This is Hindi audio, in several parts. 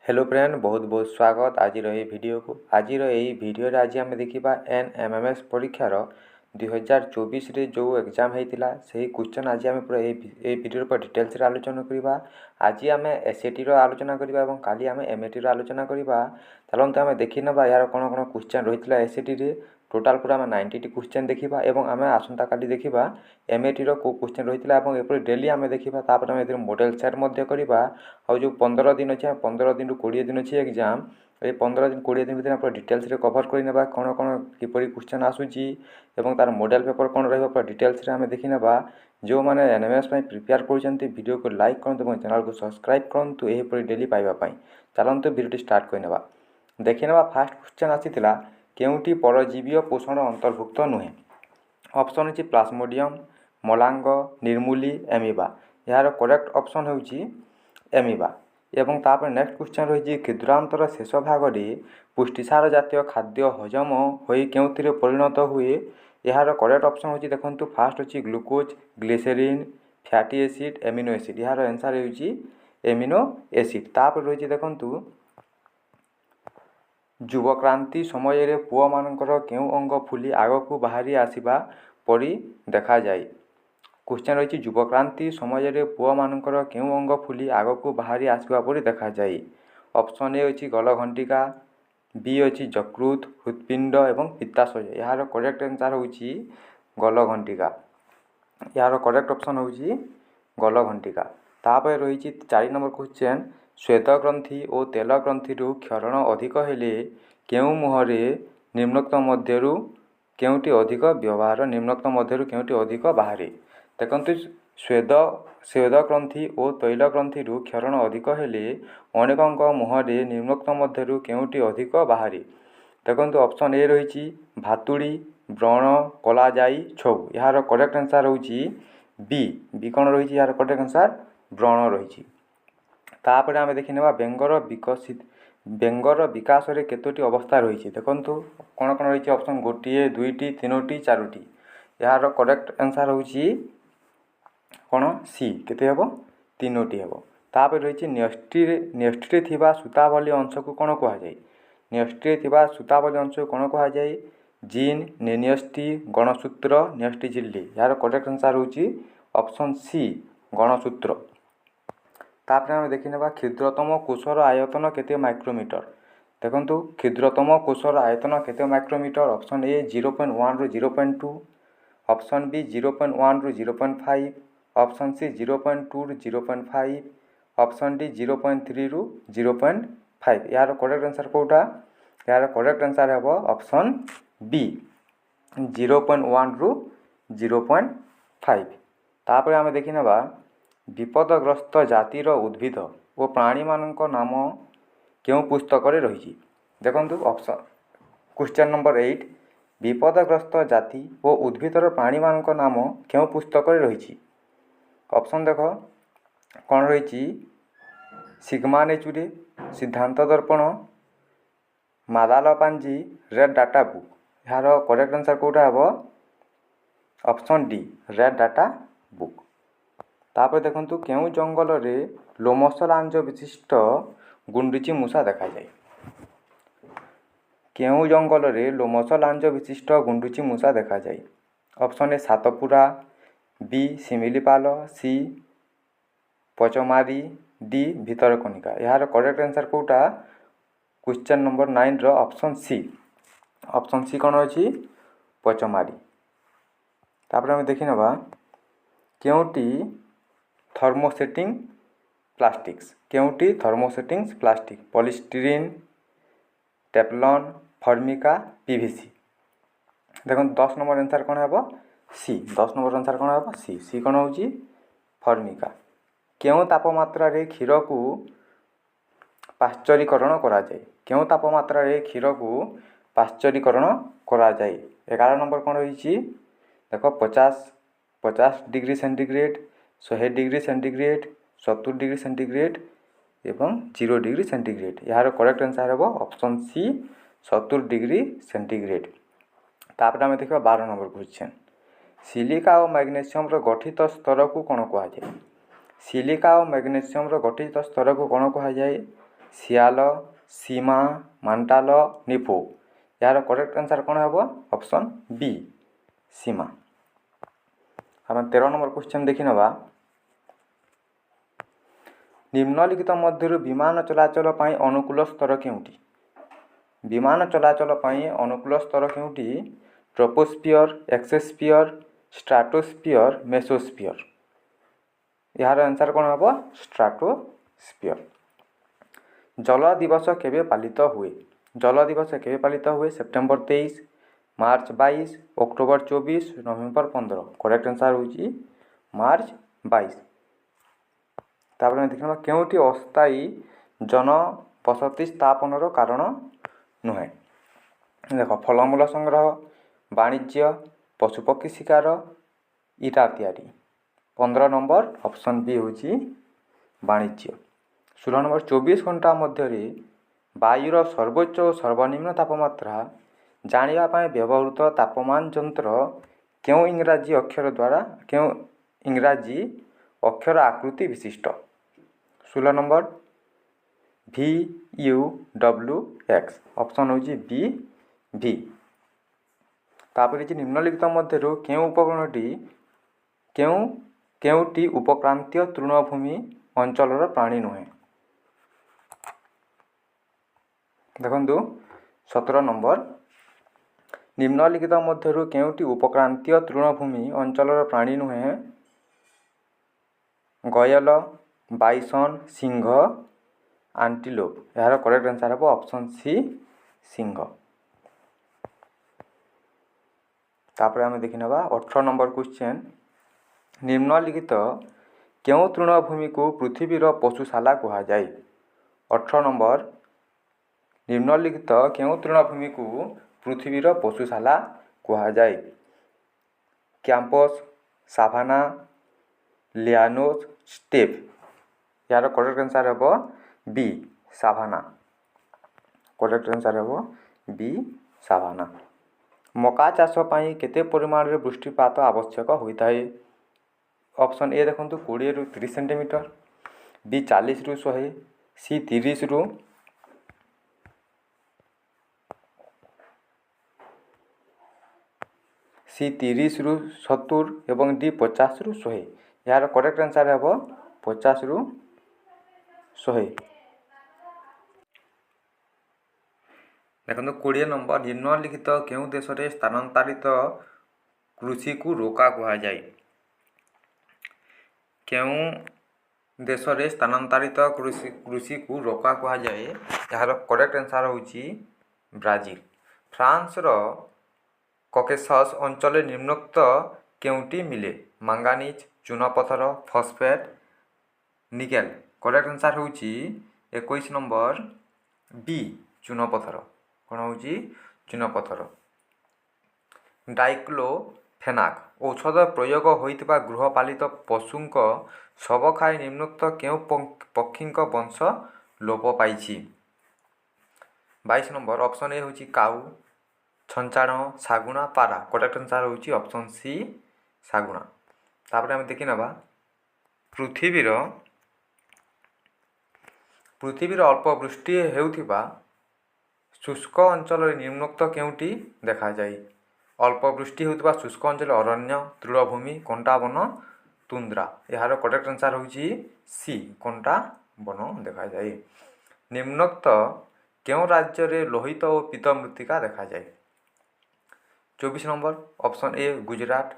हेलो फ्रेंड, बहुत बहुत स्वागत आज भिडियो को। आज भिडियो आज आम देखा NMMS परीक्षार 2024 जो एग्जाम होता से क्वेश्चन आज आम पूरा वीडियो पर डिटेल्स आलोचना करवा। आज आम SAT आलोचना करवा और काली आम MAT आलोचना करवा। चलते आम देखी ना यार कौन कौन क्वेश्चन रही है SAT रे। टोटाल पूरा आम 90टी क्वेश्चन देखा और आम आसंता काली देखा MAT को क्वेश्चन रही है एपरी डेली आम देखा। आम मॉडल सेट करवा और जो 15 दिन अच्छे 15 दिन 20 दिन अच्छे एग्जाम ये 15 दिन 20 दिन भर पूरा डिटेल्स रे कवर करने कौन कौन किपरि क्वेश्चन आसूची एवं तार मॉडल पेपर कौन रहा पूरा डिटेल्स रे आम देखी ना। जो मैंने NMS प्रिपेयर कर वीडियो को लाइक करूँ और चैनल को सब्सक्राइब करूँ यहपरी डेली पाइबापी। चलते वीडियो स्टार्ट करने देखी ना। फास्ट क्वेश्चन आसीला केउटी परजीवी पोषण अंतर्भुक्त नुहे। ऑप्शन अच्छी प्लाज्मोडियम, मलांग, निर्मूली, एमिबा। यार करेक्ट ऑप्शन होची एमिबा। एवं तापर नेक्स्ट क्वेश्चन रही क्षुद्रांतर शेष भाग में पुष्टिसार जातीय खाद्य हजम होई केउथिरे परिणत हुए। यार करेक्ट ऑप्शन होची देखंतु फास्ट होची glucose, glycerine, fatty acid, amino acid. यार आंसर होची एमिनो एसिड। तापर रही देखंतु युवक्रांति समय रे पुआ मानकर केउ अंग फुली आग को बाहरी आसिबा परी देखा जाए। क्वेश्चन रही युवक्रांति समय रे पुआ मानकर केउ अंग फुली आग को बाहरी आसिबा परी देखा जाए। ऑप्शन ए अच्छी गलघंटिका, बी अच्छी यकृत, हृत्पिंड एवं पित्ताशय। यार करेक्ट आंसर होची गलघंटिका। यार करेक्ट ऑप्शन होची गलघंटिका। तापर रही 4 नंबर क्वेश्चन श्वेत ग्रंथि और तेल ग्रंथि क्षरण अधिक हेले केउ मुहरे निम्नोक्त मध्यरु केउटी अधिक व्यवहार निम्नोक्त मध्यरु केउटी अधिक बाहरी। देखंतु श्वेत ग्रंथि और तैल ग्रंथि क्षरण अधिक हेले अनेकंक मुहरे निम्नोक्त मध्यरु केउटी अधिक बाहरी। देखंतु ऑप्शन ए रही भातुड़ी, व्रण, कलाजाई, छौ। यार करेक्ट आंसर होची बी कौन रही। यार करेक्ट आंसर व्रण रही। तापर आम देखी ना बेंगर विकास रे केतोटी अवस्था रही। देखंतु कौन कौन रही ऑप्शन गोटे, दुईटी, तीनोटी, चारोटी। यार करेक्ट आंसर होची कौन सी केते हेबो तीनोटी हेबो। तापर रही न्यष्टि थिबा सूतावली अंश को कौन कहा जाए। न्यष्टि थिबा सूतावली अंश को कौन कहा जाए। जीन, न्यष्टि, गणसूत्र, न्यष्टि झिल्ली। यार करेक्ट आंसर होची ऑप्शन सी गणसूत्र। तापर आम देखी ना क्षुद्रतम कोषर आयतन केते माइक्रोमीटर। देखंतु क्षुद्रतम कोषर आयतन केते माइक्रोमीटर। ऑप्शन ए 0.1 रु 0.2, ऑप्शन बी 0.1 रु 0.5, ऑप्शन सी 0.2 रु 0.5, ऑप्शन डी 0.3 रु 0.5। यार करेक्ट आंसर कोटा। यार करेक्ट आंसर है ऑप्शन बी 0.1 रु 0.5। तापर आम देखी ना विपदग्रस्त जातिर उद्भिद और प्राणी मानक नाम क्यों पुस्तक रही। देखंतु ऑप्शन क्वेश्चन नंबर 8 विपदग्रस्त जाति और उद्भिदर प्राणी मानक नाम क्यों पुस्तक रही। ऑप्शन देख कौन रही सिग्मा नेचुरे, सिद्धांत दर्पण, मादाल पांजी, रेड डाटा बुक। यार करेक्ट आंसर कोटा है option D red data book. तापर देखंतु केउ जंगल रे लोमस लांज विशिष्ट गुंडुची मूषा देखा जाए। केउ जंगल रे लोमस लांज विशिष्ट गुंडुची मूषा देखा जाए। Option A Satpura, B Similipal, C Pachmarhi, D Bhitarkanika. यार करेक्ट आंसर कोटा क्वेश्चन नंबर 9 रो ऑप्शन सी। ऑप्शन सी कौन अच्छी पचमारी। तापर हम देखी ना केउटी थर्मोसेटिंग प्लास्टिक्स। केउटी thermosetting plastic polystyrene, teflon, formica, PVC। देखो 10 नंबर आंसर कौन है सी। 10 नंबर आंसर कौन है सी। सी कौन होची फर्मिका। केउ तापमात्रा रे क्षीर को पाश्चरीकरण करा जाए। केउ तापमात्रा रे क्षीर को पाश्चरीकरण करा जाए। 11 नंबर कौन रही देखो 50 degree centigrade, 100 degree centigrade, 70 degree centigrade एवं 0 डिग्री सेंटीग्रेड। यार करेक्ट आंसर है ऑप्शन सी 70 डिग्री सेंटीग्रेड। तापर आम देखा 12 नंबर क्वेश्चन सिलिका और मैग्नेशियम गठित स्तर को कौन कहा जाए। सिलिका और मैग्नेशियम गठित स्तर को कौन कहा जाए। ଶିଆଳ, ସୀମା, ମାଣ୍ଟାଲ, ନିପୋ। ଏହାର କରେକ୍ଟ ଆନ୍ସର୍ କ'ଣ ହେବ? ଅପସନ୍ ବି ସୀମା। ଆମେ 13 ନମ୍ବର କ୍ୱେଶ୍ଚନ୍ ଦେଖିନେବା। ନିମ୍ନଲିଖିତ ମଧ୍ୟରୁ ବିମାନ ଚଳାଚଳ ପାଇଁ ଅନୁକୂଳ ସ୍ତର କେଉଁଟି? ବିମାନ ଚଳାଚଳ ପାଇଁ ଅନୁକୂଳ ସ୍ତର କେଉଁଟି? ଟ୍ରୋପୋସ୍ଫିୟର, ଏକ୍ସୋସ୍ଫିୟର, ଷ୍ଟ୍ରାଟୋସ୍ଫିୟର, ମେସୋସ୍ଫିୟର। ଏହାର ଆନ୍ସର୍ କ'ଣ ହେବ? ଷ୍ଟ୍ରାଟୋସ୍ଫିୟର। ଜଳ ଦିବସ କେବେ ପାଳିତ ହୁଏ? ଜଳ ଦିବସ କେବେ ପାଳିତ ହୁଏ? September 23, March 22, October 24, November 15। Correct answer ହେଉଛି ମାର୍ଚ୍ଚ 22। ତାପରେ ଆମେ ଦେଖିବା କେଉଁଠି ଅସ୍ଥାୟୀ ଜନବସତି ସ୍ଥାପନର କାରଣ ନୁହେଁ? ଦେଖ, ଫଳମୂଳ ସଂଗ୍ରହ, ବାଣିଜ୍ୟ, ପଶୁପକ୍ଷୀ ଶିକାର, ଇଟା ତିଆରି। 15 ନମ୍ବର ଅପସନ୍ ବି ହେଉଛି ବାଣିଜ୍ୟ। 16 ନମ୍ବର 24 ଘଣ୍ଟା ମଧ୍ୟରେ ବାୟୁର ସର୍ବୋଚ୍ଚ ଓ ସର୍ବନିମ୍ନ ତାପମାତ୍ରା ଜାଣିବା ପାଇଁ ବ୍ୟବହୃତ ତାପମାନ ଯନ୍ତ୍ର କେଉଁ ଇଂରାଜୀ ଅକ୍ଷର ଆକୃତି ବିଶିଷ୍ଟ? 16 ନମ୍ବର VUWX। ଅପସନ୍ ହେଉଛି ବି ଭି। ତାପରେ ହେଉଛି ନିମ୍ନଲିଖିତ ମଧ୍ୟରୁ କେଉଁଟି ଉପକ୍ରାନ୍ତୀୟ ତୃଣଭୂମି ଅଞ୍ଚଳର ପ୍ରାଣୀ ନୁହେଁ? ଦେଖନ୍ତୁ 17 ନମ୍ବର ନିମ୍ନଲିଖିତ ମଧ୍ୟରୁ କେଉଁଟି ଉପକ୍ରାନ୍ତୀୟ ତୃଣଭୂମି ଅଞ୍ଚଳର ପ୍ରାଣୀ ନୁହେଁ? ଗୟଳ, ବାଇସନ୍, ସିଂହ, ଆଣ୍ଟିଲୋପ୍। ଏହାର କରେକ୍ଟ ଆନ୍ସର୍ ହେବ ଅପସନ୍ ସି ସିଂହ। ତାପରେ ଆମେ ଦେଖିନେବା 18 ନମ୍ବର କ୍ୱେଶ୍ଚନ୍। ନିମ୍ନଲିଖିତ କେଉଁ ତୃଣଭୂମିକୁ ପୃଥିବୀର ପଶୁଶାଳା କୁହାଯାଏ? 18 ନମ୍ବର ନିମ୍ନଲିଖିତ କେଉଁ ତୃଣଭୂମିକୁ ପୃଥିବୀର ପଶୁଶାଳା କୁହାଯାଏ? Campos, savanna, llanos, steppe. ଏହାର କରେକ୍ଟ ଆନ୍ସର୍ ହେବ ବି ସାଭାନା। କରେକ୍ଟ ଆନ୍ସର୍ ହେବ ବି ସାଭାନା। ମକା ଚାଷ ପାଇଁ କେତେ ପରିମାଣରେ ବୃଷ୍ଟିପାତ ଆବଶ୍ୟକ ହୋଇଥାଏ? ଅପସନ୍ ଏ ଦେଖନ୍ତୁ 20ରୁ 30 ସେଣ୍ଟିମିଟର, ବି 40ରୁ 100, ସି 30ରୁ 70 ଏବଂ ଡି 50ରୁ 100। ଏହାର କରେକ୍ଟ ଆନ୍ସର୍ ହେବ 50ରୁ 100। ଦେଖନ୍ତୁ 20 ନମ୍ବର ନିମ୍ନଲିଖିତ କେଉଁ ଦେଶରେ ସ୍ଥାନାନ୍ତରିତ କୃଷିକୁ ରୋକା କୁହାଯାଏ? କେଉଁ ଦେଶରେ ସ୍ଥାନାନ୍ତରିତ କୃଷିକୁ ରୋକା କୁହାଯାଏ? ଏହାର କରେକ୍ଟ ଆନ୍ସର୍ ହେଉଛି ବ୍ରାଜିଲ। ଫ୍ରାନ୍ସର କକେସସ୍ ଅଞ୍ଚଳରେ ନିମ୍ନୋକ୍ତ କେଉଁଟି ମିଳେ? ମାଙ୍ଗାନିଜ୍, ଚୁନାପଥର, ଫସ୍ଫେଟ୍, ନିକେଲ୍। କରେକ୍ଟ ଆନ୍ସର୍ ହେଉଛି 21 ନମ୍ବର ବି ଚୁନାପଥର। କ'ଣ ହେଉଛି? ଚୁନାପଥର। ଡାଇକ୍ଲୋଫେନାକ୍ ଔଷଧ ପ୍ରୟୋଗ ହୋଇଥିବା ଗୃହପାଳିତ ପଶୁଙ୍କ ଶବ ଖାଇ ନିମ୍ନୋକ୍ତ କେଉଁ ପକ୍ଷୀଙ୍କ ବଂଶ ଲୋପ ପାଇଛି? 22 ନମ୍ବର ଅପସନ୍ ଏ ହେଉଛି କାଉ, ଛଞ୍ଚାଣ, ଶାଗୁଣା, ପାରା। କରେକ୍ଟ ଆନ୍ସର୍ ହେଉଛି ଅପସନ୍ ସି ଶାଗୁଣା। ତାପରେ ଆମେ ଦେଖିନେବା ପୃଥିବୀର ଅଳ୍ପ ବୃଷ୍ଟି ହେଉଥିବା ଶୁଷ୍କ ଅଞ୍ଚଳରେ ନିମ୍ନୋକ୍ତ କେଉଁଟି ଦେଖାଯାଏ? ଅଳ୍ପ ବୃଷ୍ଟି ହେଉଥିବା ଶୁଷ୍କ ଅଞ୍ଚଳରେ ଅରଣ୍ୟ, ତୃଣଭୂମି, କଣ୍ଟା ବନ, ତୁନ୍ଦ୍ରା। ଏହାର କରେକ୍ଟ ଆନ୍ସର୍ ହେଉଛି ସି କଣ୍ଟା ବନ ଦେଖାଯାଏ। ନିମ୍ନୋକ୍ତ କେଉଁ ରାଜ୍ୟରେ ଲୋହିତ ଓ ପୀତ ମୃତ୍ତିକା ଦେଖାଯାଏ? 24 number option A Gujarat,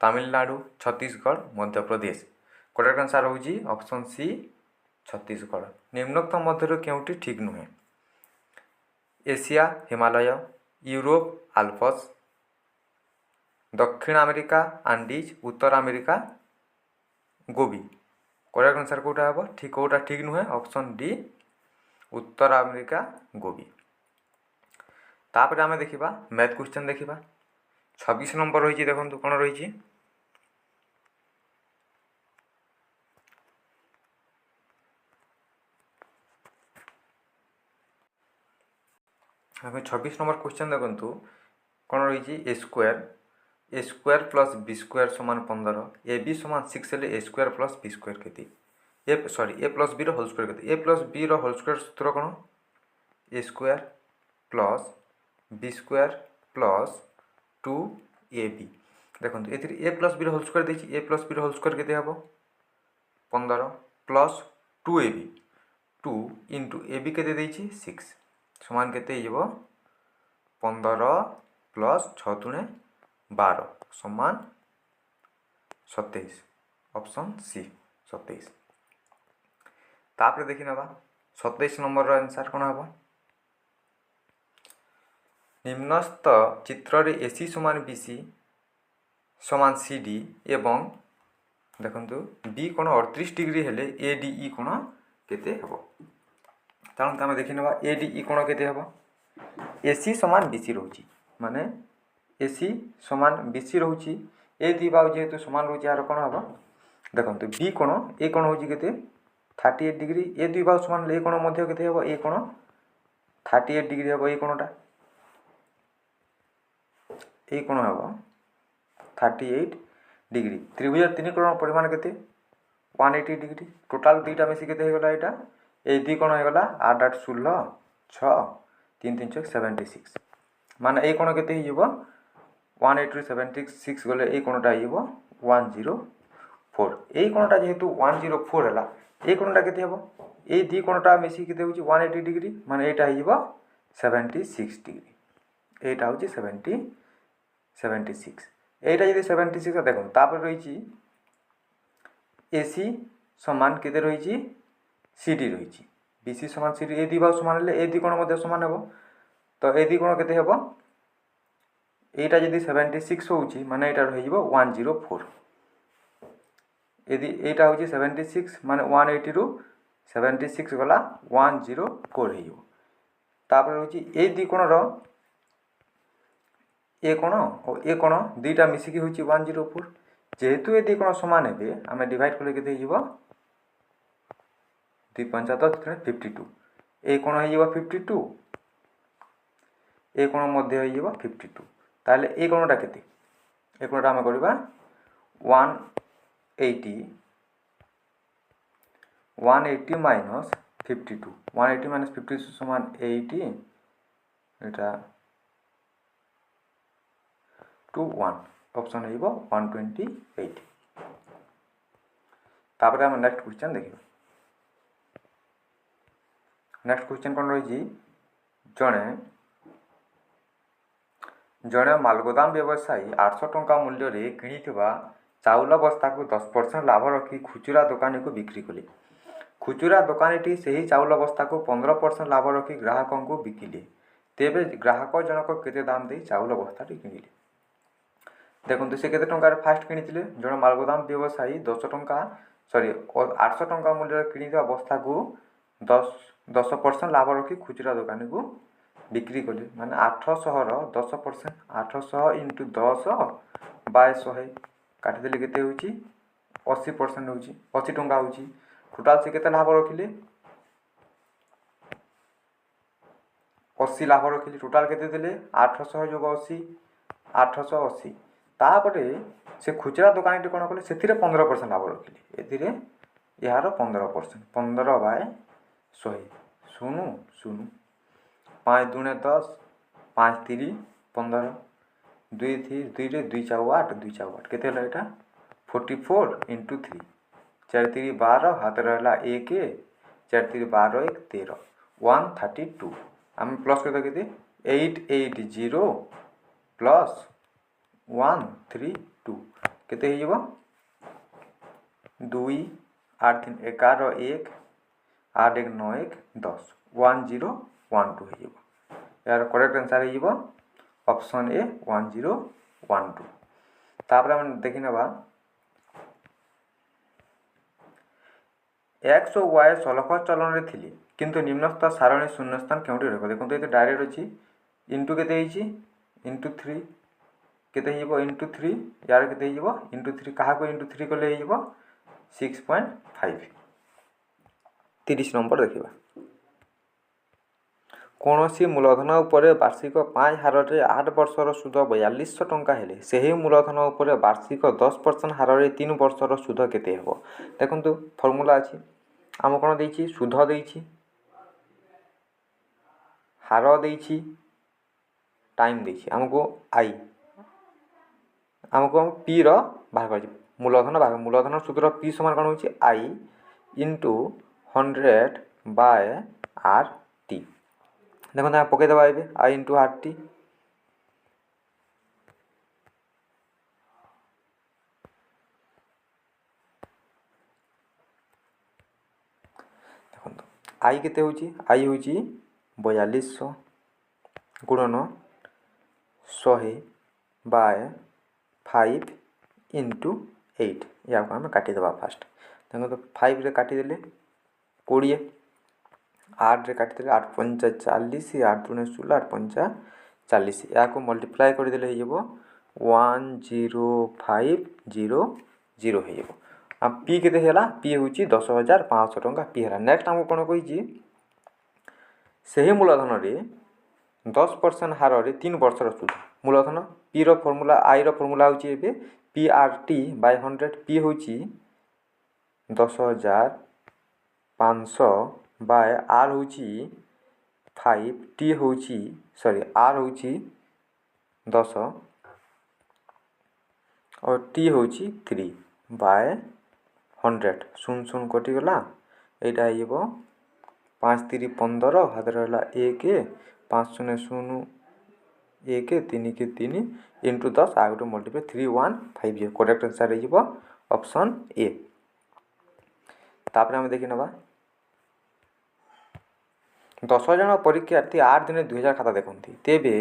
Tamil Nadu, Chhattisgarh, Madhya Pradesh. Correct answer ହେଉଛି ଅପସନ୍ ସି ଛତିଶଗଡ଼। ନିମ୍ନୋକ୍ତ ମଧ୍ୟରୁ କେଉଁଟି ଠିକ୍ ନୁହେଁ? ଏସିଆ ହିମାଳୟ, ୟୁରୋପ ଆଲପସ୍, ଦକ୍ଷିଣ ଆମେରିକା ଆଣ୍ଡିଜ୍, ଉତ୍ତର ଆମେରିକା ଗୋବି। କରେକ୍ଟ ଆନ୍ସର୍ କେଉଁଟା ହେବ? କେଉଁଟା ଠିକ୍ ନୁହେଁ? ଅପସନ୍ ଡି ଉତ୍ତର ଆମେରିକା ଗୋବି। ତାପରେ ଆମେ ଦେଖିବା ମ୍ୟାଥ୍ କ୍ୱେଶ୍ଚନ୍ ଦେଖିବା। 26 ନମ୍ବର ରହିଛି, ଦେଖନ୍ତୁ କ'ଣ ରହିଛି। ଆମେ 26 ନମ୍ବର କ୍ୱେଶ୍ଚନ୍ ଦେଖନ୍ତୁ କ'ଣ ରହିଛି। A square plus B square ସମାନ 15, ଏ ବି ସମାନ 6 ହେଲେ A square plus B square କେତେ? A plus B whole square केते A plus B whole square सूत्र कौन A square plus B square plus 2ab देखो A plus B whole square देछि A plus B whole square केते हबो 15 plus 2ab 2 into A B केते देछि 6 समान केते हो 15 प्लस 6 दुणे 12 समान 27 ऑप्शन सी 27 तापर देखि नबा 27 नंबर रो आंसर कोन हबो निम्नस्थ चित्र रे एसी समान बीसी समान सीडी एवं देखंतु बी कोण 38 डिग्री हेले एडीई कोण केते हबो तारण तमे देखि नबा एडीई कोण केते हबो एसी समान बीसी रहउची माने एसी समान बीसी रहउची ए दी बाउ जेतु समान रहउची आर कोण हबो देखंतु बी कोण ए कोण होची केते 38 डिग्री ए दुई बाउ समान ले कोण मध्य केते हबो ए कोण 38 डिग्री हबो ए कोणटा ए कोण हबो 38 डिग्री त्रिभुज तीन कोण परिमाण केते 180 डिग्री टोटल दुईटा मिसी केते हेगला एटा ए दी कोण हेगला 8 8 16 6 3 3 6 76 माने ए कोण केते हिजबो 180 76 गले ए कोणटा हिजबो 104 ए कोणटा जेहेतु 104 हला ए कोणटा केते हबो ए दी कोणटा मिसी केते होची 180 डिग्री माने एटा हिजबो 76 डिग्री एटा होची 76 एटा यदि 76 देखो तापर रहिची एसी समान केते रहिची सीडी रहिची बीसी समान सीडी ए दी बाउ समान ले ए दी कोण मध्ये समान हेबो तो ए दी कोण केते हेबो एटा यदि 76 होउची माने एटा रहिबो 104 यदि एटा होची 76 माने 180 रु 76 गला 104 हेइबो तापर होची ए दी कोण रो ए कोण और ए कोण दुईटा मिसिकी होची 104 जेहेतु ए दी कोण समान हेबे आमे डिवाइड करले केते हिजबो 2 5 10 52 ए कोण हिजबो 52 ए कोण मध्ये हिजबो 52 ताले ए कोणटा केते ए कोणटा आमे करबा 180 माइनस 52 180 माइनस 52 समान 80 एटा 2 1 ऑप्शन हेबो 128 तापर हम नेक्स्ट क्वेश्चन देखिबा नेक्स्ट क्वेश्चन कोन रही जड़े मालगोदाम व्यवसायी 800 टंका मूल्य रे किनिथिबा चाउल बस्ता को 10% लाभ रखी खुचुरा दुकानी को बिक्री कले खुचुरा दुकानी से चाउल बस्ता को 15% लाभ रखी ग्राहकों को बिकिले तेबे ग्राहक जनक केते दाम दे चाउल बस्ता किनिले देखो से केते टंका फास्ट किनिथिले जड़े मालगोदाम व्यवसायी 10 टंका सॉरी 800 टंका मूल्य रे किनिथिबा बस्ता को 10% लाभ रखी खुचुरा दुकानी को बिक्री कले माने 800 रो 10% 800 इंटू 10 बाय 100 काटी देले केते होची 80% होची 80 टंका होची टोटल से केते लाभ रखिले 80 लाभ रखिले टोटल केते देले 800 जोग 80 880 तापरे से खुचरा दुकानी कोन कले सेथिरे 15% लाभ रखिले एथिरे यार 15% 15 बाय 100 सुनु सुनु 5 दुणे 10 5 3 15 2 3 रे 2 4 8 2 4 8 केते हला एटा 44 into 3 4 3 12 हाथ रहला 1 4 3 12 1 13 132 हम प्लस कर केते 880 प्लस 132 केते हिजबो 2 8 3 11 1 8 1 9 1 10 1012 हिजबो यार करेक्ट आंसर हिजबो ऑप्शन ए 1012 तापर हम देखि नबा x और y सलख चलन रे थिली किंतु निम्नस्थ सारणी शून्यस्थान केउटी रहबो देखो तो डायरेक्ट अछि इनटू केते हिची इनटू 3 केते हिजबो इनटू 3 यार केते हिजबो इनटू 3 कहा को इनटू 3 करले हिजबो 6.5 30 नंबर देखिबा कोनोसी मूलधन उपरे वार्षिक 5 हार रे 8 वर्षर सुध 4200 टंका हेले सेही मूलधन उपरे वार्षिक 10% हार रे 3 वर्षर सुध केते हेबो देखंतु फार्मूला अछि आम कौन देछि शुद्ध देछि हार देछि टाइम देछि आमको आई आमको पी रो बाहर कर मूलधन बाहर मूलधन सूत्र पी समान कौन होछि आई इंटू 100 बाय आर टी देखो ना पकई देबा एबे आई इंटू आर टी देखो आई केते होछि आई होछि 4200 गुणन 100 बाय 5 इंटू 8 या को हम काटी देबा फास्ट देखो तो 5 रे काटी देले 20 8 रे काटी देले 8 पंचा 40 8 दुने 16 8 पंचा 40 या को मल्टीप्लाई कर देले हे जेबो 10500 हे जेबो आ पी केते हेला पी होची 10500 टंका पी हेला नेक्स्ट हम कोन कहिची सही मूलधन रे 10% हार रे 3 वर्ष रो सुध मूलधन पी रो फार्मूला आई रो फार्मूला होची एबे P R T by 100 P होची 10500 बाय आर होची 5 टी होची सॉरी आर होची 10 और टी होची 3 बाय 100 शून शून कटि गला एटा आइबो 5 3 15 हाथ रहला 1 5 शून्य शून्य 1 3 के 3 इंटू 10 आगो मल्टीप्लाई 3150 करेक्ट आंसर आइबो ऑप्शन ए तापर हम देखि नबा 10 जन परीक्षार्थी 8 दिन 2000 खाता देखंती तेबे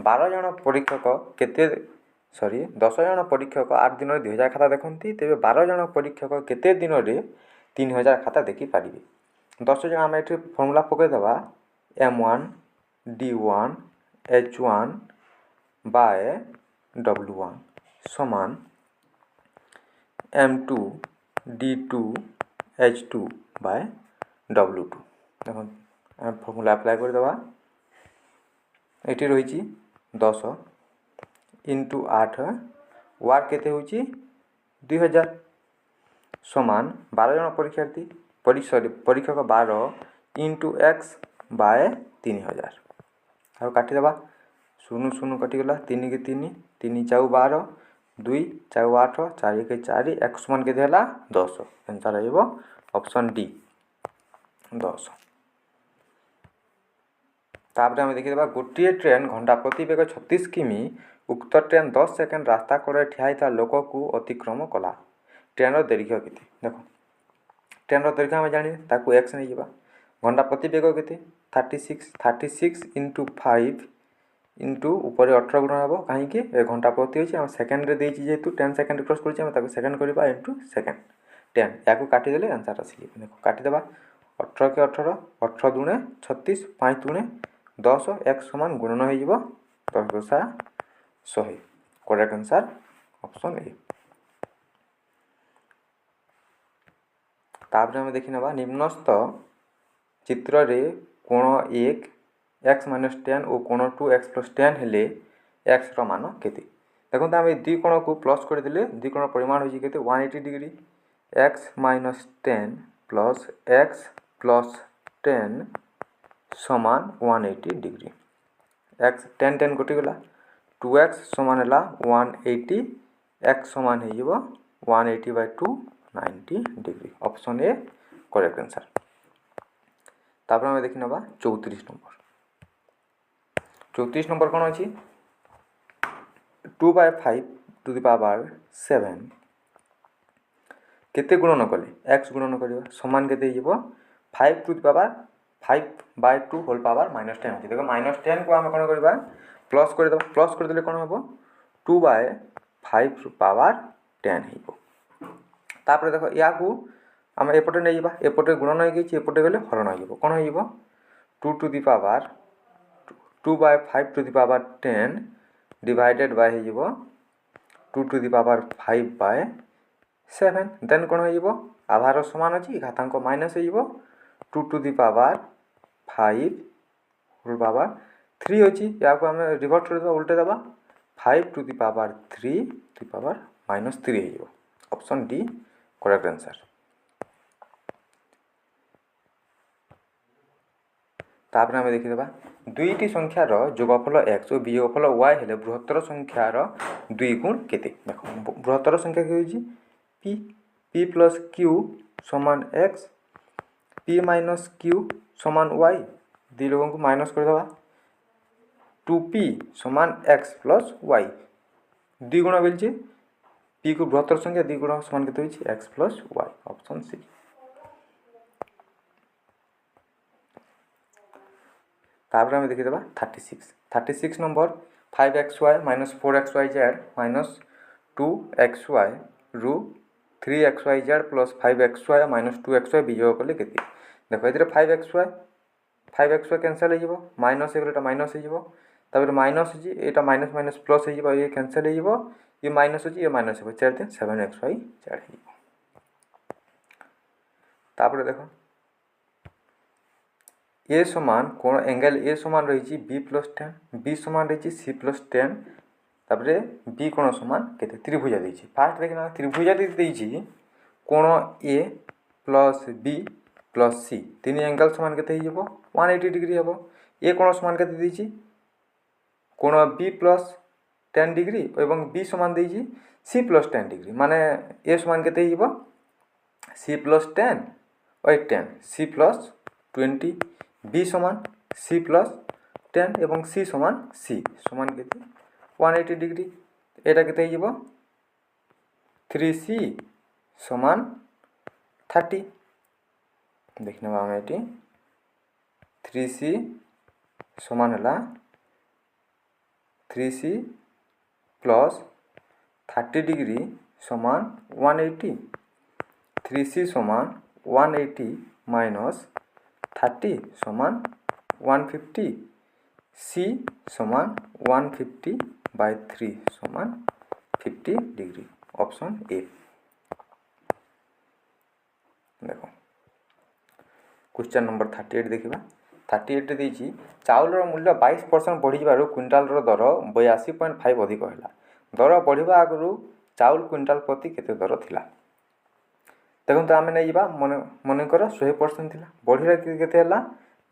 12 जन परीक्षक केते सॉरी 10 जन परीक्षक 8 दिन 2000 खाता देखंती तेबे 12 जन परीक्षक केते दिन रे 3000 खाता देखि पारिबे 10 जन हम एठी फार्मूला पके दबा m1 d1 h1 bye w1 समान m2 d2 h2 bye w2 देखो फॉर्मूला अप्लाई कर दबा एठी रहिची 10 इंटू 8 वार केते होची 2000 समान 12 जन परीक्षार्थी परीक्षक 12 इंटू x बाय 3000 और काटी दबा शून्य शून्य कटि गला 3 के 3 3 4 12 2 4 8 4 के 4 x समान के देला 10 आंसर आइबो ऑप्शन डी 10 तापर हम देखि देबा गोटिए ट्रेन घंटा प्रति बेग 36 किमी उक्त ट्रेन 10 सेकेंड रास्ता करे ठियाइता लोक को अतिक्रम कला ट्रेन रो दैर्घ्य केते देखो ट्रेन रो दैर्घ्य हम जानि ताकू x नै जिबा घंटा प्रति बेग केते 36 इंटू 5 इंटू ऊपर 18 गुण हबो काहे कि घंटा प्रति होची हम सेकंड रे देछि जेतु 10 सेकंड क्रॉस करछि हम ताकू सेकंड करबा इंटू सेकंड 10 याकू काटी देले आंसर आसी देखो काटी देबा 18 के 18 18 दुने 36 5 दुने 10 x समान गुणन हो जिवो 10 गुसा 100 करेक्ट आंसर ऑप्शन ए तापर हम देखि नबा निम्नस्थ चित्र रे कोण 1 x - 10 और कोण 2x + 10 हेले x रो मान केते देखो त हम दुई कोण को प्लस कर देले दुई कोण परिमाण होई केते 180 degree x - 10 plus x plus 10 समान 180 डिग्री x 10 10 कटि गला 2x समान हला 180 x समान हे जिवो 180 by 2 90 degree option A correct answer तापर हम देखि नबा 34 नंबर कोन अछि 2 बाय 5 टू द पावर 7 केते गुणन कले x गुणन करियो समान केते जिवो 5 to the power 5 by 2 whole power -10 देखो -10 को हम कोन करबा प्लस कर देबा प्लस कर देले कोन हबो 2 बाय 5 टू पावर 10 हिबो तापर देखो या को हम एपटे नै जिबा एपटे गुणन होई गेछि एपटे गेले हरण होइबो कोन होइबो 2 to the power 2 by 5 to the power 10 divided by हिबो 2 to the power 5 by 7 then कोन होइबो आधार समान अछि घातांक माइनस होइबो 2 to the power 5 whole power 3 अछि या को हम रिवर्स कर देबा उल्टे देबा 5 to the power 3 to the power -3 होइबो ऑप्शन डी करेक्ट आंसर तापर आम देखीदा दुईटी संख्यार जोगफल एक्स और वियोगफल वाई हेले बृहत्तर संख्यार 2 गुण केते। देख बृहत्तर संख्या कि पी पी प्लस क्यू समान एक्स पी माइनस क्यू समान वाई दी लोगों को माइनस करदेवा 2p समान एक्स प्लस वाई 2 गुण बोलचे पी को बृहत्तर संख्या 2 गुण समान के x plus y option C. तापर आम देखीदा 36 number 5xy minus 4xyz minus 2xy रु 3xyz plus 5xy minus 2xy विजय कले के देख ये 5xy कैनसल हो माइनस एटा माइनस हो माइनस ये माइनस माइनस प्लस हो ये कैनसल हो ये माइनस हो ये माइनस हो 4 7xyz तापर देख ए समान कोण एंगल ए समान रही बी प्लस 10 बी समान रही सी प्लस 10 तापर बी कोण समान केते त्रिभुजा देछि फास्ट देखना त्रिभुजा देछि कोण ए प्लस बी प्लस सी तीन एंगल समान केते हो 180 डिग्री हे ए कोण समान केते देछि कोण बी प्लस 10 डिग्री एवं बी समान देछि सी प्लस 10 डिग्री माने ए समान केते हो सी प्लस 10 और 10 सी प्लस 20 बी समान सी प्लस 10 एवं सी समान के 180 डिग्री एटा के 3c समान 30 देखने आम ये 3c समान है 3c प्लस 30 डिग्री समान 180 3c समान 180 माइनस 30 समान 150 c समान 150 बाय 3 समान 50 डिग्री ऑप्शन ए। देखो क्वेश्चन नंबर 38 देखा 38 देछि चाउलर मूल्य 22% बढ़ी जबार क्विंटालर दर 82.5 अधिक है दर बढ़िबा आगु चाउल क्विंटाल प्रति केते दर थिला देखो तो आम नहीं मन कर 100% थी बढ़ला के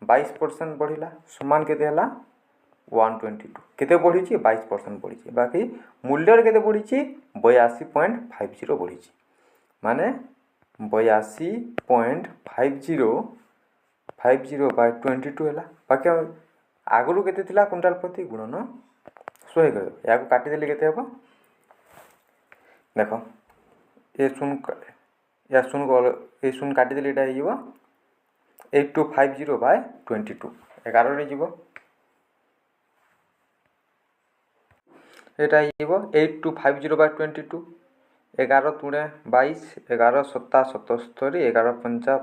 22% बढ़ला समान के 122 केते बढ़ी 22% बढ़ी बाकी मूल्य के बढ़ी 82.50 बढ़ी माने 82.50 बाय 22 है बाकी आगु के क्विंटाल प्रति गुणन 100 कर या काटिदेले के देख ये या शून्य काटिदेले ये 8250 बाय 22 11 जीव एटा 8250 बाय 22 11 तुणे 22 11 सत्ता 77 11 पंचा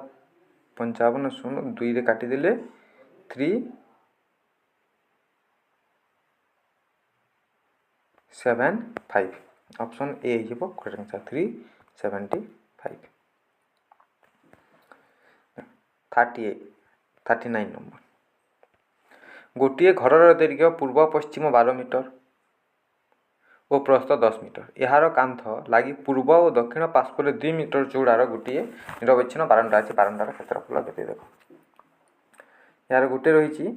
55 शून्य 2 रे काटिदेले 375 ऑप्शन ए जीव करेक्ट आंसर 375 39 नंबर गोटे घर दैर्घ्य पूर्व पश्चिम 12 मीटर और प्रस्थ 10 मीटर यार कांथ लगी पूर्व और दक्षिण पार्श्व 2 मीटर चौड़ार गोटे निरवच्छिन्न बारंटा अच्छे बारंटार क्षेत्रफल के देख यार गोटे रही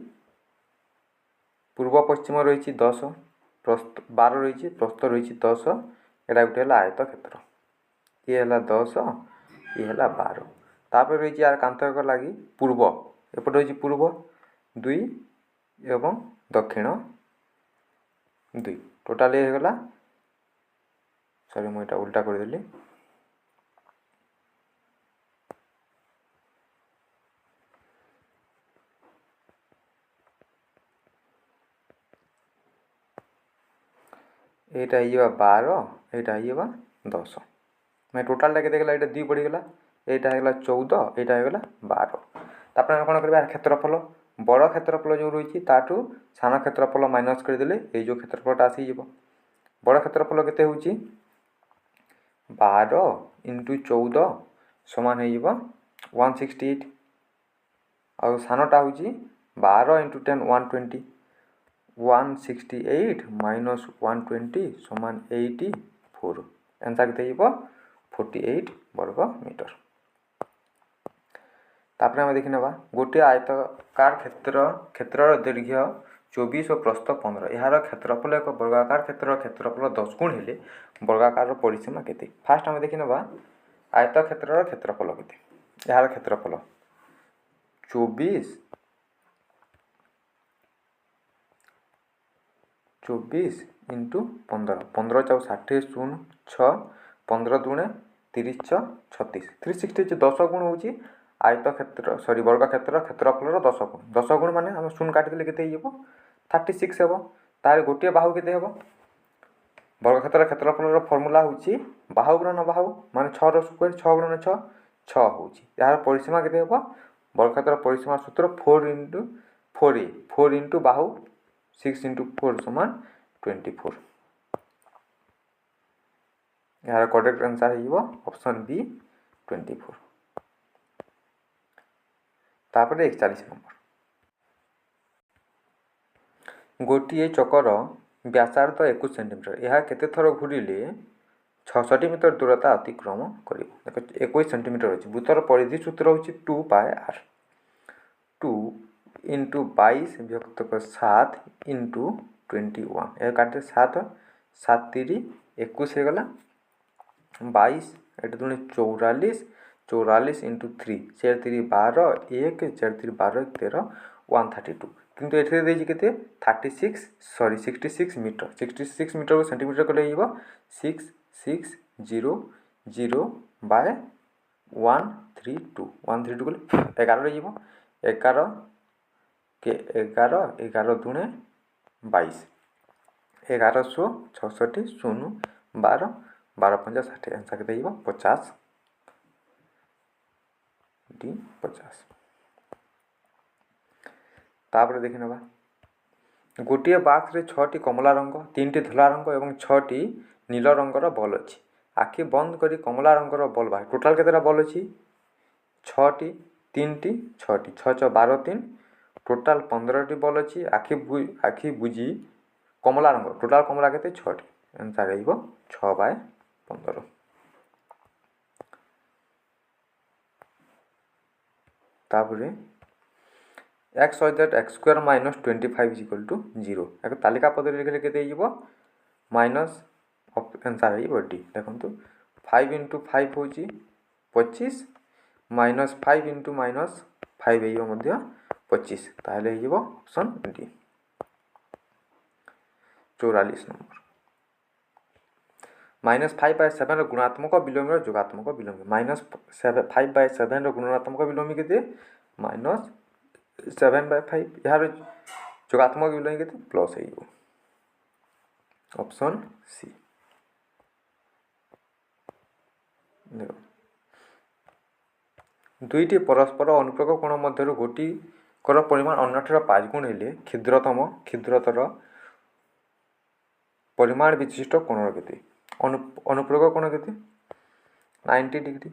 पूर्व पश्चिम रही 10 प्रस्थ 12 रही प्रस्थ रही 10 एटा गोटे आयत क्षेत्र ये है 10 ये है 12 तापर रही यार कांथ लगी पूर्व एपट रही पूर्व 2 एवं दक्षिण 2 टोटाल ये होगा सॉरी मुझे उल्टा करदेली एटा ये 12 एटा ये 10 मैं टोटाल के देखला 2 पड़गला एटा है 14 एटा है 12 तापर हम कौन करवा क्षेत्रफल बड़ क्षेत्रफल जो रही ताठू सान क्षेत्रफल माइनस करदे ये जो क्षेत्रफलटा आसीज बड़ क्षेत्रफल केते होची 12 इंटू 14 समान हो 168 और सानटा होची 12 इंटू 10 120 168 माइनस 120 समान 84 आंसर केते 48 वर्ग मीटर। तापर आम देखी ना गोटे आयतकार क्षेत्र दीर्घ 24 और प्रस्थ 15 यार क्षेत्रफल एक वर्गाकार क्षेत्रफल 10 गुण हेले वर्गाकार परिसीमा केते। फास्ट आम देखी ना आयत क्षेत्र क्षेत्रफल केते यार क्षेत्रफल 24 इंटू 15 15 चौ 60 शून्य 6 15 दुणे 30 छ 36 360 10 गुण होची आयत क्षेत्र सॉरी वर्ग क्षेत्र क्षेत्रफल 10 गुण माने हम शून्य काटि देले केते हेबो 36 हेबो। तार गोटे बाहु केते हेबो वर्ग क्षेत्र क्षेत्रफल फॉर्मूला होची बाहु गुणन बाहु माने 6 रो स्क्वायर 6 गुणन 6 6 होची यार परिसीमा केते हेबो वर्ग क्षेत्र परिसीमा सूत्र 4 इंटू 4a 4 इंटू बाहु 6 इंटू 4 समान 24 यार करेक्ट आंसर है ऑप्शन बी 24। तापर 41 नंबर गोटे चकर व्यासार्ध 21 सेंटीमीटर यह केते थर घूरिले 66 मीटर दूरता अतिक्रम कर 21 सेंटीमीटर अच्छी वृत्तर परिधि सूत्र होची 2 पाए आर 2 इंटू 22 विभक्त 7 इंटू 21 यह काटे 7 7 3 21 हो गला 22 एट दुणे 44 44 इंटू 3 4 3 12 1 4 3 12 13 132 किंतु एठे देछि केते 36 सॉरी 66 मीटर 66 मीटर को सेंटीमीटर को लेइबो 6600 बाय 132 132 को 11 लेइबो 11 के 11 11 दुणे 22 1166 शून्य 12 12 5 60 आंसर के देइबो 50 डी 50। तापर देखि नबा गोटे बॉक्स रे 6टी कमला रंग 3टी धला रंग एवं 6टी नील रंगर बॉल अछि आखि बंद करी कमला रंगर बॉल बाहर टोटल केतेरा बॉल अछि 6टी 3टी 6टी 6 6 12 3 टोटल 15टी बॉल अछि आखि बुझी कमला रंग टोटल कमला केते 6टी आंसर आइबो 6 बाय 15। तापरे x y z x square minus 25 is equal to 0 एक तालिका पद्धति लिखले केते हिबो माइनस आंसर आइबो डी देखंतु 5 into 5 होची 25 minus 5 into minus 5 हिबो मध्य 25 ताले हिबो ऑप्शन डी 44 नंबर -5/7 गुणात्मक विलोम जोगात्मक विलोम -5/7 गुणात्मक विलोम केते -7/5 यार जोगात्मक विलोम केते प्लस है ऑप्शन सी। देखो दुईटी परस्पर अनुप्रक कोण मध्य गोटी कर परिमाण अन्यठार 5 गुण हेले क्षुद्रतर परिमाण विशिष्ट कोण केते अनुप्रयोग कोण केते 90 डिग्री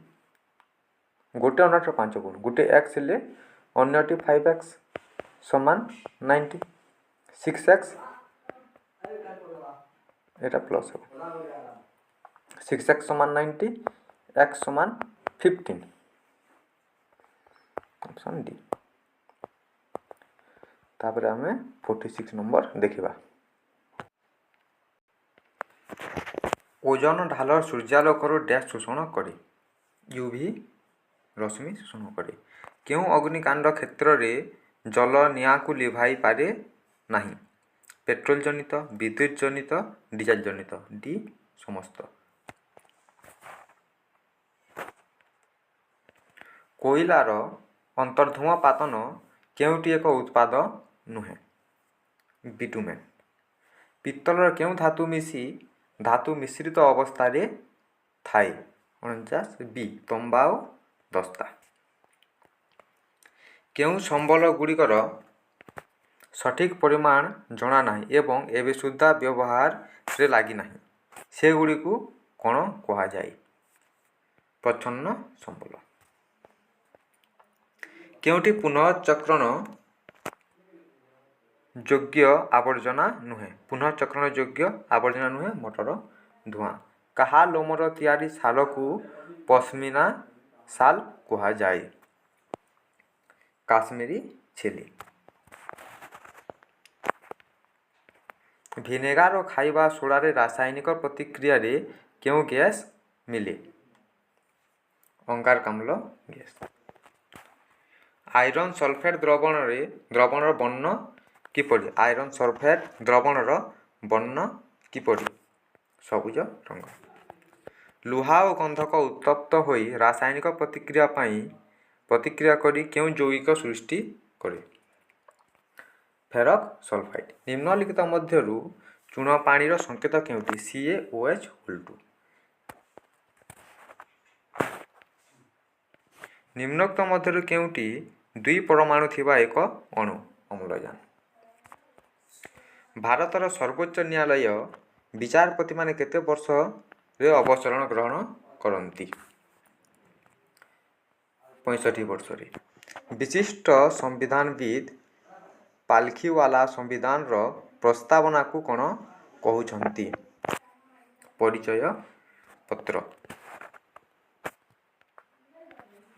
गोटे अन्यठार 5 गुण गोटे x हेले अन्यटी 5x समान 90 6x एटा प्लस हो 6x समान 90 x समान 15 ऑप्शन डी। तापर हमें 46 नंबर देखिबा ओजोन ढाल सूर्यालोकर डैश शोषण करे यूवी रश्मि शोषण करे क्यों अग्निकांड क्षेत्र रे जल निया को लिभाई पारे नहीं पेट्रोल जनित विद्युत जनित डीजल जनित डी समस्त। कोयलार अंतर्धूमपातन केउटी एक उत्पाद नुहे बिटुमेन पित्तलर केउ धातु मिश्रित अवस्था रे थाए 49 बी तंबा और दस्ता केउ संबल गुड़िकर सठिक परिमाण जना नाही एवं एबे सुद्धा व्यवहार रे लागी नाही से गुड़ी को कौन कहा जाए प्रच्छन्न संबल केउटी पुनःचक्रण योग्य आवर्जना नुहे पुनःचक्रण योग्य आवर्जना नुहे मोटर धुआं कहा लोमर तैयारी साल को पश्मीना साल कहा जाए କାଶ୍ମୀରୀ ଚିଲି। ଭିନେଗାର ଓ ଖାଇବା ସୋଡ଼ାରେ ରାସାୟନିକ ପ୍ରତିକ୍ରିୟାରେ କେଉଁ ଗ୍ୟାସ୍ ମିଳେ? ଅଙ୍ଗାରକାମ୍ଳ ଗ୍ୟାସ୍। ଆଇରନ୍ ସଲଫେଟ୍ ଦ୍ରବଣର ବର୍ଣ୍ଣ କିପରି? ଆଇରନ୍ ସଲଫେଟ୍ ଦ୍ରବଣର ବର୍ଣ୍ଣ କିପରି? ସବୁଜ ରଙ୍ଗ। ଲୁହା ଓ ଗନ୍ଧକ ଉତ୍ତପ୍ତ ହୋଇ ରାସାୟନିକ ପ୍ରତିକ୍ରିୟା କରି କେଉଁ ଯୌଗିକ ସୃଷ୍ଟି କରେ? ଫେରକ୍ ସଲଫାଇଡ୍। ନିମ୍ନଲିଖିତ ମଧ୍ୟରୁ ଚୂନ ପାଣିର ସଂକେତ କେଉଁଟି? CaOH2। ନିମ୍ନୋକ୍ତ ମଧ୍ୟରୁ କେଉଁଟି ଦୁଇ ପରମାଣୁ ଥିବା ଏକ ଅଣୁ? ଅମ୍ଳଜାନ। ଭାରତର ସର୍ବୋଚ୍ଚ ନ୍ୟାୟାଳୟ ବିଚାରପତିମାନେ କେତେ ବର୍ଷରେ ଅବସର ଗ୍ରହଣ କରନ୍ତି? 65 ବର୍ଷରେ। ବିଶିଷ୍ଟ ସମ୍ବିଧାନବିତ୍ ପାଲଖିୱାଲା ସମ୍ବିଧାନର ପ୍ରସ୍ତାବନାକୁ କ'ଣ କହୁଛନ୍ତି? ପରିଚୟ ପତ୍ର।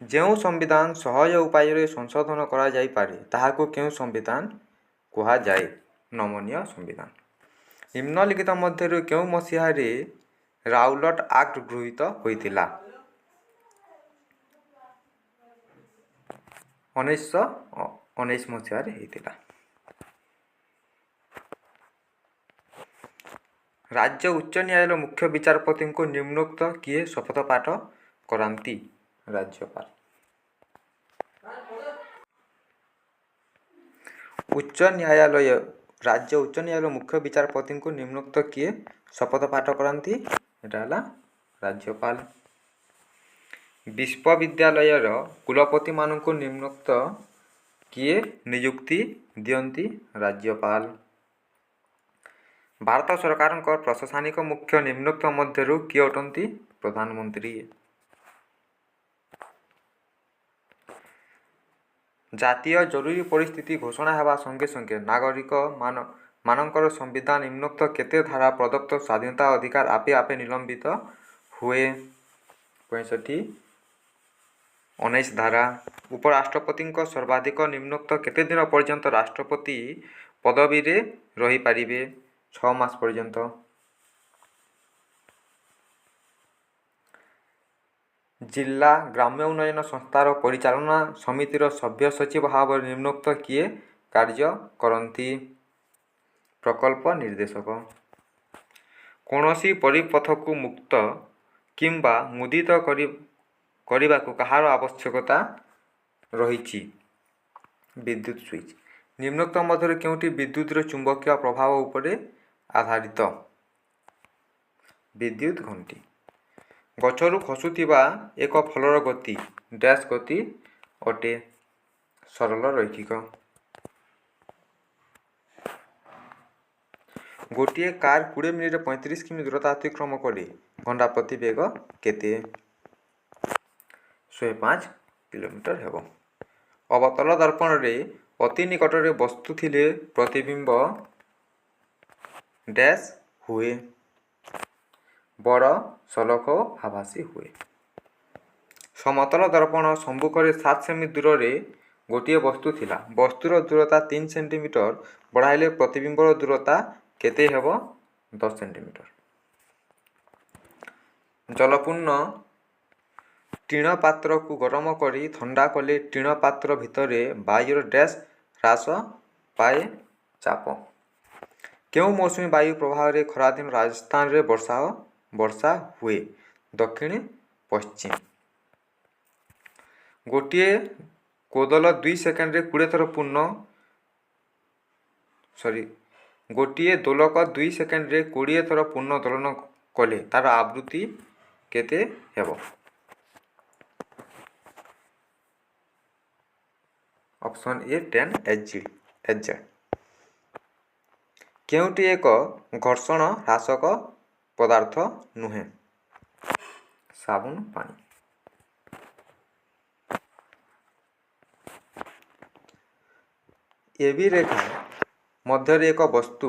ଯେଉଁ ସମ୍ବିଧାନ ସହଜ ଉପାୟରେ ସଂଶୋଧନ କରାଯାଇପାରେ ତାହାକୁ କେଉଁ ସମ୍ବିଧାନ କୁହାଯାଏ? ନମନୀୟ ସମ୍ବିଧାନ। ନିମ୍ନଲିଖିତ ମଧ୍ୟରୁ କେଉଁ ମସିହାରେ ରାଉଲଟ୍ ଆକ୍ଟ ଗୃହୀତ ହୋଇଥିଲା? 1919 ମସିହାରେ ହୋଇଥିଲା। ରାଜ୍ୟ ଉଚ୍ଚ ନ୍ୟାୟାଳୟ ମୁଖ୍ୟ ବିଚାରପତିଙ୍କୁ ନିମ୍ନୋକ୍ତ କିଏ ଶପଥପାଠ କରାନ୍ତି? ରାଜ୍ୟପାଳ। ରାଜ୍ୟ ଉଚ୍ଚ ନ୍ୟାୟାଳୟ ମୁଖ୍ୟ ବିଚାରପତିଙ୍କୁ ନିମ୍ନୋକ୍ତ କିଏ ଶପଥପାଠ କରାନ୍ତି? ଏଟା ହେଲା ରାଜ୍ୟପାଳ। ବିଶ୍ୱବିଦ୍ୟାଳୟର କୁଳପତିମାନଙ୍କୁ ନିମ୍ନୋକ୍ତ କିଏ ନିଯୁକ୍ତି ଦିଅନ୍ତି? ରାଜ୍ୟପାଳ। ଭାରତ ସରକାରଙ୍କ ପ୍ରଶାସନିକ ମୁଖ୍ୟ ନିମ୍ନୋକ୍ତ ମଧ୍ୟରୁ କିଏ ଅଟନ୍ତି? ପ୍ରଧାନମନ୍ତ୍ରୀ। ଜାତୀୟ ଜରୁରୀ ପରିସ୍ଥିତି ଘୋଷଣା ହେବା ସଙ୍ଗେ ସଙ୍ଗେ ନାଗରିକମାନଙ୍କର ସମ୍ବିଧାନ ନିମ୍ନୋକ୍ତ କେତେ ଧାରା ପ୍ରଦତ୍ତ ସ୍ୱାଧୀନତା ଅଧିକାର ଆପେ ଆପେ ନିଲମ୍ବିତ ହୁଏ? 65, 19 ଧାରା। ଉପରାଷ୍ଟ୍ରପତିଙ୍କ ସର୍ବାଧିକ ନିମ୍ନୋକ୍ତ କେତେ ଦିନ ପର୍ଯ୍ୟନ୍ତ ରାଷ୍ଟ୍ରପତି ପଦବୀରେ ରହିପାରିବେ? 6 ମାସ ପର୍ଯ୍ୟନ୍ତ। ଜିଲ୍ଲା ଗ୍ରାମ୍ୟ ଉନ୍ନୟନ ସଂସ୍ଥାର ପରିଚାଳନା ସମିତିର ସଭ୍ୟ ସଚିବ ଭାବରେ ନିମ୍ନୋକ୍ତ କିଏ କାର୍ଯ୍ୟ କରନ୍ତି? ପ୍ରକଳ୍ପ ନିର୍ଦ୍ଦେଶକ। କୌଣସି ପରିପଥକୁ ମୁକ୍ତ କିମ୍ବା ମୁଦିତ କରିବାକୁ କାହାର ଆବଶ୍ୟକତା ରହିଛି? ବିଦ୍ୟୁତ୍ ସୁଇଚ୍। ନିମ୍ନୋକ୍ତ ମଧ୍ୟରୁ କେଉଁଟି ବିଦ୍ୟୁତର ଚୁମ୍ବକୀୟ ପ୍ରଭାବ ଉପରେ ଆଧାରିତ? ବିଦ୍ୟୁତ୍ ଘଣ୍ଟି। ଗଛରୁ ଖସୁଥିବା ଏକ ଫଳର ଗତି ଡ୍ୟାସ୍ ଗତି ଅଟେ? ସରଳ ରୈଖିକ। ଗୋଟିଏ କାର୍ 20 ମିନିଟରେ 35 କିମି ଦୂରତା ଅତିକ୍ରମ କରେ। ଘଣ୍ଟା ପ୍ରତି ବେଗ କେତେ? 105 କିଲୋମିଟର ହେବ। ଅବତଳ ଦର୍ପଣରେ ଅତି ନିକଟରେ ବସ୍ତୁ ଥିଲେ ପ୍ରତିବିମ୍ବ ଡ୍ୟାସ୍ ହୁଏ? ବଡ଼, ସଲଖ ଓ ଆଭାସୀ ହୁଏ। ସମତଳ ଦର୍ପଣ ସମ୍ମୁଖରେ 7 ସେମି ଦୂରରେ ଗୋଟିଏ ବସ୍ତୁ ଥିଲା। ବସ୍ତୁର ଦୂରତା 3 ସେଣ୍ଟିମିଟର ବଢ଼ାଇଲେ ପ୍ରତିବିମ୍ବର ଦୂରତା କେତେ ହେବ? 10 ସେଣ୍ଟିମିଟର। ଜଳପୂର୍ଣ୍ଣ ଟିଣ ପାତ୍ରକୁ ଗରମ କରି ଥଣ୍ଡା କଲେ ଟିଣ ପାତ୍ର ଭିତରେ ବାୟୁର ଡ୍ୟାସ୍ ହ୍ରାସ ପାଏ? ଚାପ। କେଉଁ ମୌସୁମୀ ବାୟୁ ପ୍ରଭାବରେ ଖରାଦିନ ରାଜସ୍ଥାନରେ ବର୍ଷା ହୁଏ? ଦକ୍ଷିଣ ପଶ୍ଚିମ। ଗୋଟିଏ ଦୋଳକ 2 ସେକେଣ୍ଡରେ 20 ଥର ପୂର୍ଣ୍ଣ ଦୋଳନ କଲେ ତାର ଆବୃତ୍ତି କେତେ ହେବ? Option A 10 Hz। କେଉଁଟି ଏକ ଘର୍ଷଣ ହ୍ରାସକ ପଦାର୍ଥ ନୁହେଁ? ସାବୁନ ପାଣି। AB ରେଖା ମଧ୍ୟରେ ଏକ ବସ୍ତୁ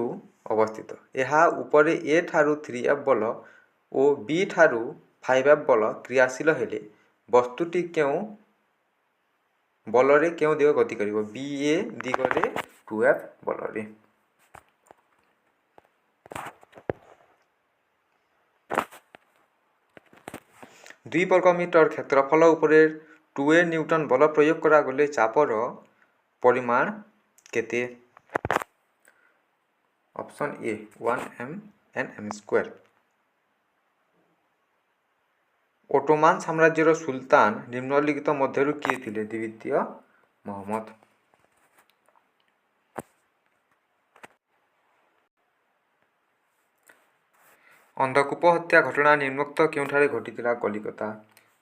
ଅବସ୍ଥିତ। ଏହା ଉପରେ A ଠାରୁ 3F ବଳ ଓ B ଠାରୁ 5F ବଳ କ୍ରିୟାଶୀଳ ହେଲେ ବସ୍ତୁଟି କେଉଁ ବଲରେ କେଉଁ ଦିଗ ଗତି କରିବ? BA ଦିଗରେ 2F ବଲରେ। ଦୁଇ ବର୍ଗ ମିଟର କ୍ଷେତ୍ରଫଳ ଉପରେ 2A ନ୍ୟୁଟନ ବଳ ପ୍ରୟୋଗ କରାଗଲେ ଚାପର ପରିମାଣ କେତେ? Option A 1 m/m²। ଓଟୋମାନ ସାମ୍ରାଜ୍ୟର ସୁଲତାନ ନିମ୍ନଲିଖିତ ମଧ୍ୟରୁ କିଏ ଥିଲେ? ଦ୍ୱିତୀୟ ମହମ୍ମଦ। ଅନ୍ଧକୂପ ହତ୍ୟା ଘଟଣା ନିମ୍ନୋକ୍ତ କେଉଁଠାରେ ଘଟିଥିଲା? କଲିକତା।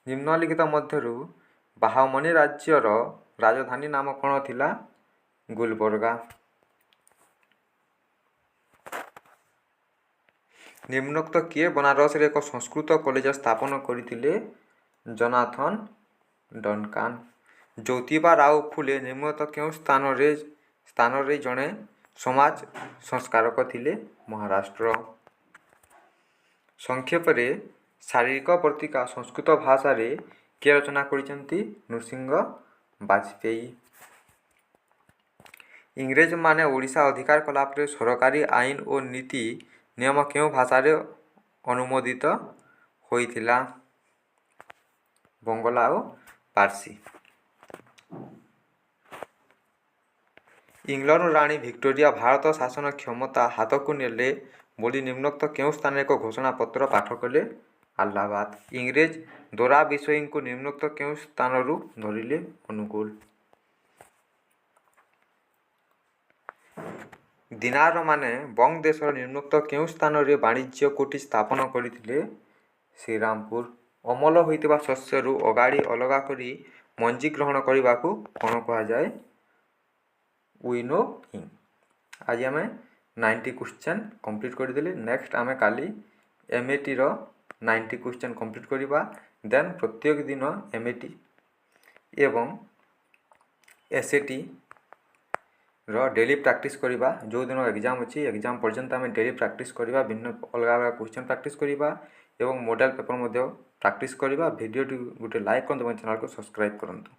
ନିମ୍ନଲିଖିତ ମଧ୍ୟରୁ ବାହମନି ରାଜ୍ୟର ରାଜଧାନୀ ନାମ କ'ଣ ଥିଲା? ଗୁଲବର୍ଗା। ନିମ୍ନୋକ୍ତ କିଏ ବନାରସରେ ଏକ ସଂସ୍କୃତ କଲେଜ ସ୍ଥାପନ କରିଥିଲେ? ଜନାଥନ ଡନକାନ। ଜ୍ୟୋତିବା ରାଓ ଫୁଲେ ନିମ୍ନୋକ୍ତ କେଉଁ ସ୍ଥାନରେ ଜଣେ ସମାଜ ସଂସ୍କାରକ ଥିଲେ? ମହାରାଷ୍ଟ୍ର। ସଂକ୍ଷେପରେ ଶାରୀରିକ ବର୍ତ୍ତିକା ସଂସ୍କୃତ ଭାଷାରେ କିଏ ରଚନା କରିଛନ୍ତି? ନୃସିଂହ ବାଜପେୟୀ। ଇଂରେଜମାନେ ଓଡ଼ିଶା ଅଧିକାର କଲାପରେ ସରକାରୀ ଆଇନ ଓ ନୀତି ନିୟମ କେଉଁ ଭାଷାରେ ଅନୁମୋଦିତ ହୋଇଥିଲା? ବଙ୍ଗଳା ଓ ପାର୍ସୀ। ଇଂଲଣ୍ଡର ରାଣୀ ଭିକ୍ଟୋରିଆ ଭାରତ ଶାସନ କ୍ଷମତା ହାତକୁ ନେଲେ ବୋଲି ନିମ୍ନୋକ୍ତ କେଉଁ ସ୍ଥାନରେ ଏକ ଘୋଷଣାପତ୍ର ପାଠ କଲେ? ଆହ୍ଲାବାଦ। ଇଂରେଜ ଦୋରା ବିଷୋଇଙ୍କୁ ନିମ୍ନୋକ୍ତ କେଉଁ ସ୍ଥାନରୁ ଧରିଲେ? ଅନୁଗୁଳ। ଦିନାରମାନେ ବଙ୍ଗ ଦେଶର ନିମ୍ନୋକ୍ତ କେଉଁ ସ୍ଥାନରେ ବାଣିଜ୍ୟ କୋଠି ସ୍ଥାପନ କରିଥିଲେ? ଶ୍ରୀରାମପୁର। ଅମଳ ହୋଇଥିବା ଶସ୍ୟରୁ ଅଗାଡ଼ି ଅଲଗା କରି ମଞ୍ଜି ଗ୍ରହଣ କରିବାକୁ କ'ଣ କୁହାଯାଏ? ଉଇନୋଇଂ। ଆଜି ଆମେ 90 କ୍ୱେଶ୍ଚନ୍ କମ୍ପ୍ଲିଟ୍ କରିଦେଲେ। ନେକ୍ସଟ ଆମେ କାଲି MATର 90 କ୍ୱେଶ୍ଚନ୍ କମ୍ପ୍ଲିଟ୍ କରିବା। ଦେନ୍ ପ୍ରତ୍ୟେକ ଦିନ MAT ଏବଂ SATର ଡେଲି ପ୍ରାକ୍ଟିସ୍ କରିବା। ଯେଉଁଦିନ ଏକ୍ଜାମ୍ ଅଛି ଏକ୍ଜାମ୍ ପର୍ଯ୍ୟନ୍ତ ଆମେ ଡେଲି ପ୍ରାକ୍ଟିସ୍ କରିବା। ଭିନ୍ନ ଅଲଗା ଅଲଗା କ୍ୱେଶ୍ଚନ୍ ପ୍ରାକ୍ଟିସ୍ କରିବା ଏବଂ ମଡ଼େଲ୍ ପେପର୍ ମଧ୍ୟ ପ୍ରାକ୍ଟିସ୍ କରିବା। ଭିଡ଼ିଓଟି ଗୋଟେ ଲାଇକ୍ କରନ୍ତୁ ଏବଂ ଚ୍ୟାନେଲକୁ ସବସ୍କ୍ରାଇବ୍ କରନ୍ତୁ।